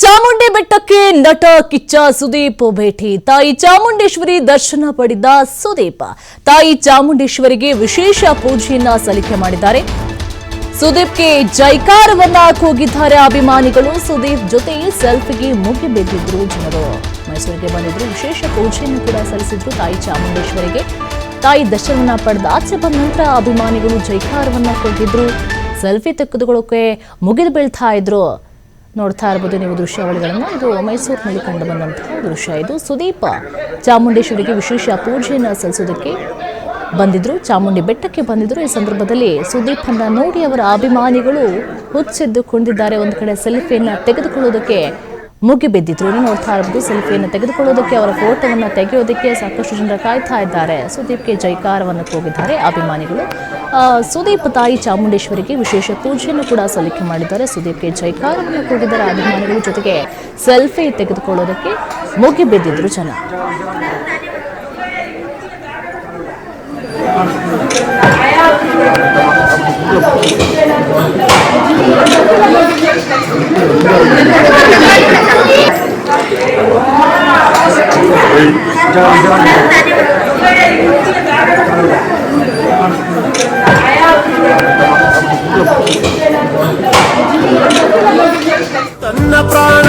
ಚಾಮುಂಡಿ ಬೆಟ್ಟಕ್ಕೆ ನಟ ಕಿಚ್ಚ ಸುದೀಪ್ ಭೇಟಿ. ತಾಯಿ ಚಾಮುಂಡೇಶ್ವರಿ ದರ್ಶನ ಪಡೆದ ಸುದೀಪ್ ತಾಯಿ ಚಾಮುಂಡೇಶ್ವರಿಗೆ ವಿಶೇಷ ಪೂಜೆಯನ್ನ ಸಲ್ಲಿಕೆ ಮಾಡಿದ್ದಾರೆ. ಸುದೀಪ್ಗೆ ಜೈಕಾರವನ್ನ ಕೂಗಿದ್ದಾರೆ ಅಭಿಮಾನಿಗಳು. ಸುದೀಪ್ ಜೊತೆ ಸೆಲ್ಫಿಗೆ ಮುಗಿಬಿದ್ದಿದ್ರು ಜನರು. ಮೈಸೂರಿಗೆ ಬಂದಿದ್ರು, ವಿಶೇಷ ಪೂಜೆಯನ್ನು ಕೂಡ ಸಲ್ಲಿಸಿದ್ರು ತಾಯಿ ಚಾಮುಂಡೇಶ್ವರಿಗೆ. ತಾಯಿ ದರ್ಶನವನ್ನ ಪಡೆದ ಆಚೆ ಬಂದ ನಂತರ ಅಭಿಮಾನಿಗಳು ಜೈಕಾರವನ್ನ ಕೂಗಿದ್ರು, ಸೆಲ್ಫಿ ತೆಗೆದುಕೊಳ್ಳೋಕೆ ಮುಗಿದು ಬೀಳ್ತಾ ಇದ್ರು. ನೋಡ್ತಾ ಇರಬಹುದು ನೀವು ದೃಶ್ಯಾವಳಿಗಳನ್ನು. ಇದು ಮೈಸೂರಿನಲ್ಲಿ ಕಂಡು ಬಂದಂತಹ ದೃಶ್ಯ. ಇದು ಸುದೀಪ್ ಚಾಮುಂಡೇಶ್ವರಿಗೆ ವಿಶೇಷ ಪೂಜೆಯನ್ನು ಸಲ್ಲಿಸೋದಕ್ಕೆ ಬಂದಿದ್ರು, ಚಾಮುಂಡಿ ಬೆಟ್ಟಕ್ಕೆ ಬಂದಿದ್ರು. ಈ ಸಂದರ್ಭದಲ್ಲಿ ಸುದೀಪ್ ಅನ್ನ ನೋಡಿ ಅವರ ಅಭಿಮಾನಿಗಳು ಹುಚ್ಚೆದ್ದುಕೊಂಡಿದ್ದಾರೆ. ಒಂದು ಕಡೆ ಸೆಲ್ಫಿಯನ್ನು ತೆಗೆದುಕೊಳ್ಳೋದಕ್ಕೆ ಮುಗಿಬಿದ್ದಿದ್ರು. ನೋಡ್ತಾ ಇರಬಹುದು, ಸೆಲ್ಫಿಯನ್ನು ತೆಗೆದುಕೊಳ್ಳೋದಕ್ಕೆ, ಅವರ ಫೋಟೋವನ್ನು ತೆಗೆಯೋದಕ್ಕೆ ಸಾಕಷ್ಟು ಜನರು ಕಾಯ್ತಾ ಇದ್ದಾರೆ. ಸುದೀಪ್ಗೆ ಜೈಕಾರವನ್ನು ಕೂಗಿದ್ದಾರೆ ಅಭಿಮಾನಿಗಳು. ಸುದೀಪ್ ತಾಯಿ ಚಾಮುಂಡೇಶ್ವರಿಗೆ ವಿಶೇಷ ಪೂಜೆಯನ್ನು ಕೂಡ ಸಲ್ಲಿಕೆ ಮಾಡಿದ್ದಾರೆ. ಸುದೀಪ್ಗೆ ಜೈಕಾರವನ್ನು ಕೂಗಿದ್ದಾರೆ ಅಭಿಮಾನಿಗಳು. ಜೊತೆಗೆ ಸೆಲ್ಫಿ ತೆಗೆದುಕೊಳ್ಳೋದಕ್ಕೆ ಮುಗಿಬಿದ್ದಿದ್ರು ಜನ. ತನ್ನ ಪ್ರಾಣ